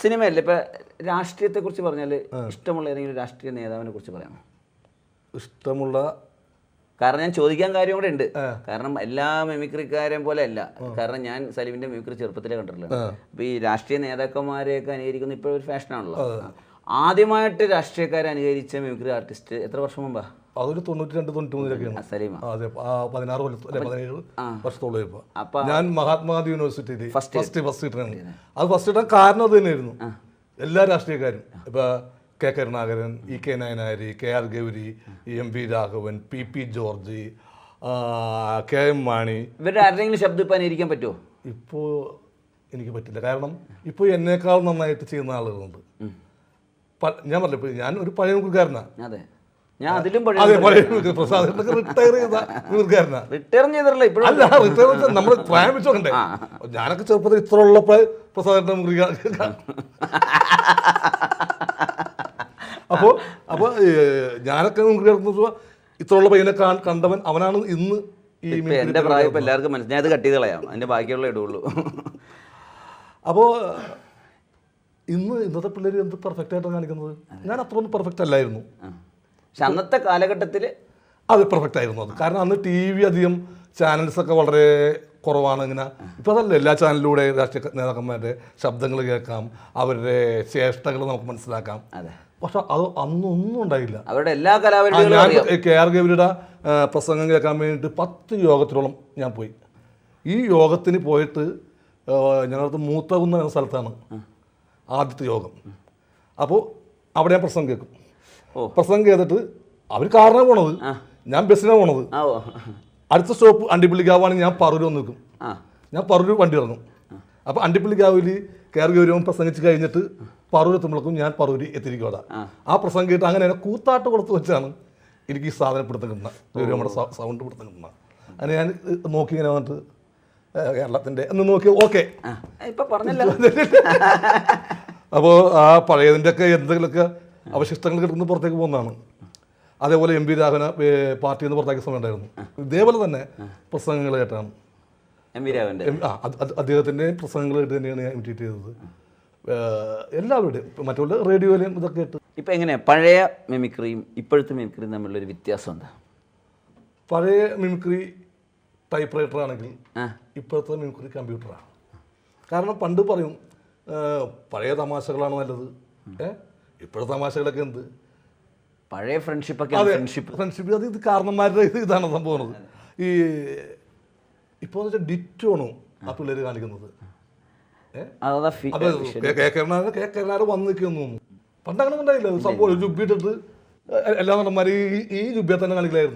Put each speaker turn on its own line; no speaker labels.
സിനിമയല്ലേ ഇപ്പം രാഷ്ട്രീയത്തെക്കുറിച്ച് പറഞ്ഞാൽ ഇഷ്ടമുള്ള ഏതെങ്കിലും രാഷ്ട്രീയ നേതാവിനെ കുറിച്ച് പറയാമോ?
ഇഷ്ടമുള്ള
കാരണം ഞാൻ ചോദിക്കാൻ കാര്യം കൂടെ ഉണ്ട്. കാരണം എല്ലാ മിമിക്രിക്കാരെയും പോലെ അല്ല. കാരണം ഞാൻ സലീമിന്റെ മിമിക്രി ചെറുപ്പത്തിലേ കണ്ടിട്ടില്ല. അപ്പോൾ ഈ രാഷ്ട്രീയ നേതാക്കന്മാരെയൊക്കെ അനുകരിക്കുന്ന ഇപ്പോൾ ഒരു ഫാഷനാണല്ലോ. ആദ്യമായിട്ട് രാഷ്ട്രീയക്കാരെ അനുകരിച്ച മിമിക്രി ആർട്ടിസ്റ്റ് എത്ര വർഷം മുമ്പാ?
അതൊരു 92-93
സലീമ.
അതെ, 16 17 വർഷത്തോളം ഇപ്പോൾ ഞാൻ മഹാത്മാഗാന്ധി യൂണിവേഴ്സിറ്റിയിൽ ഫസ്റ്റ് ഇട്ടാണ്. അത് ഫസ്റ്റ് ഇട്ടാൻ കാരണം അത് തന്നെയായിരുന്നു. എല്ലാ രാഷ്ട്രീയക്കാരും ഇപ്പൊ K Karunakaran, EK നായനാരി, KR Gauri, MV Raghavan, PP George, KM Mani,
ഇവരുടെ ആരുടെയെങ്കിലും ശബ്ദം ഇപ്പം അനുകരിക്കാൻ പറ്റുമോ?
ഇപ്പോൾ എനിക്ക് പറ്റില്ല. കാരണം ഇപ്പോൾ എന്നേക്കാൾ നന്നായിട്ട് ചെയ്യുന്ന ആളുകളുണ്ട്. ഞാൻ പറഞ്ഞില്ല, ഇപ്പോൾ ഞാൻ ഒരു പഴയ മിമിക്രിക്കാരനാണ്.
അതെ, ഞാൻ അതിലും
പ്രസാദ് റിട്ടയർ ചെയ്ത മിമിക്രിക്കാരനാണ്.
റിട്ടയർ ചെയ്തിട്ടില്ല ഇപ്പോഴും.
അല്ല, റിട്ടയർ നമ്മൾ പ്രായം വെച്ചോണ്ടേ. ഞാനൊക്കെ ചെറുപ്പത്തിൽ ഇത്ര ഉള്ളപ്പോൾ പ്രസാദിന്റെ മിമിക്രി. അപ്പോൾ ഞാനൊക്കെ മിമിക്രി ഇത്ര ഉള്ള പയ്യനെ കണ്ടവൻ അവനാണ് ഇന്ന് ഈ
എൻ്റെ പ്രായം ഇപ്പം എല്ലാവർക്കും മനസ്സിലായി. ഞാൻ അത് കട്ട് ചെയ്ത് കളയാം, അതിൻ്റെ ബാക്കിയുള്ള ഇടുള്ളൂ.
അപ്പോൾ ഇന്നത്തെ പിള്ളേർ എന്ത് പെർഫെക്റ്റ് ആയിട്ടാണ് കാണിക്കുന്നത്. ഞാൻ അത്ര ഒന്നും പെർഫെക്റ്റ് അല്ലായിരുന്നു.
പക്ഷെ അന്നത്തെ കാലഘട്ടത്തിൽ
അത് പെർഫെക്റ്റ് ആയിരുന്നു. അത് കാരണം അന്ന് TV അധികം ചാനൽസൊക്കെ വളരെ കുറവാണ്. ഇങ്ങനെ ഇപ്പോൾ അതല്ല, എല്ലാ ചാനലിലൂടെ രാഷ്ട്രീയ നേതാക്കന്മാരുടെ ശബ്ദങ്ങൾ കേൾക്കാം, അവരുടെ ചേഷ്ടകൾ നമുക്ക് മനസ്സിലാക്കാം. പക്ഷെ അത് അന്നൊന്നും ഉണ്ടായില്ല.
അവരുടെ എല്ലാ കലാപരിപാടികളും
ഞാൻ KR ഗൗരിയുടെ പ്രസംഗം കേൾക്കാൻ വേണ്ടിയിട്ട് 10 യോഗത്തിലോളം ഞാൻ പോയി. ഈ യോഗത്തിന് പോയിട്ട് ഞങ്ങളടുത്ത് മൂത്തകുന്ന എന്ന സ്ഥലത്താണ് ആദ്യത്തെ യോഗം. അപ്പോൾ അവിടെ ഞാൻ പ്രസംഗം കേൾക്കും. പ്രസംഗം കേട്ടിട്ട് അവർ കാറിനാണ് പോണത്, ഞാൻ ബസ്സിനാണ് പോണത്. അടുത്ത സ്റ്റോപ്പ് അണ്ടിപ്പള്ളിക്കാവാണെങ്കിൽ ഞാൻ പറൂർ വന്ന് നിൽക്കും. ഞാൻ പറൂർ വണ്ടി ഇറങ്ങും. അപ്പോൾ അണ്ടിപ്പള്ളിക്കാവിൽ KR ഗൗരവം പ്രസംഗിച്ച് കഴിഞ്ഞിട്ട് പറൂർ എത്തുമ്പോഴേക്കും ഞാൻ പറൂര് എത്തിയിരിക്കും. അവിടെ ആ പ്രസംഗം കേട്ട് അങ്ങനെ കൂത്താട്ട് കൊടുത്ത് വെച്ചാണ് എനിക്ക് ഈ സാധനം പിടുത്തം കിട്ടുന്നത്, നമ്മുടെ സൗണ്ട് പിടുത്തം കിട്ടുന്നത്. അങ്ങനെ ഞാൻ നോക്കി ഇങ്ങനെ വന്നിട്ട് കേരളത്തിൻ്റെ എന്ന് നോക്കി ഓക്കെ
ഇപ്പം പറഞ്ഞല്ലോ.
അപ്പോൾ ആ പഴയതിൻ്റെ ഒക്കെ എന്തെങ്കിലുമൊക്കെ അവശിഷ്ടങ്ങൾ കിട്ടുന്ന പുറത്തേക്ക് പോകുന്നതാണ്. അതേപോലെ MV രാഘവന പാർട്ടിയിൽ നിന്ന് പുറത്താക്കിയ സമയം ഉണ്ടായിരുന്നു. ഇതേപോലെ തന്നെ പ്രസംഗങ്ങൾ കേട്ടാണ് അദ്ദേഹത്തിൻ്റെ പ്രസംഗങ്ങൾ കേട്ട് തന്നെയാണ് ഞാൻ ഇമിറ്റേറ്റ് ചെയ്തത്. എല്ലാവരുടെയും മറ്റുള്ള റേഡിയോയിലും ഇതൊക്കെ കേട്ട്.
ഇപ്പം എങ്ങനെയാണ് പഴയ മിമിക്രിയും ഇപ്പോഴത്തെ മിമിക്രിയും തമ്മിലുള്ളൊരു വ്യത്യാസം എന്താ?
പഴയ മിമിക്രി ടൈപ്പ് റൈറ്റർ ആണെങ്കിൽ ഇപ്പോഴത്തെ മിമിക്രി കമ്പ്യൂട്ടറാണ്. കാരണം പണ്ട് പറയും പഴയ തമാശകളാണ് നല്ലത്, ഇപ്പോഴത്തെ തമാശകളൊക്കെ എന്ത്
പഴയ ഫ്രണ്ട്ഷിപ്പൊക്കെ.
ഫ്രണ്ട്ഷിപ്പ് അത് ഇത് കാരണന്മാരുടെ ഇതാണ് സംഭവം. ഈ ഇപ്പോൾ എന്ന് വെച്ചാൽ ഡിറ്റോണോ ആ പിള്ളേർ കാണിക്കുന്നത്. കേരളാരെ വന്ന് നിൽക്കുന്നു തോന്നുന്നു. പണ്ട് അങ്ങനെ ഉണ്ടായില്ല സംഭവം. ജുബിട്ടിട്ട് എല്ലാ നടന്മാരും ഈ ജുബിയെ തന്നെ കാണിക്കലായിരുന്നു.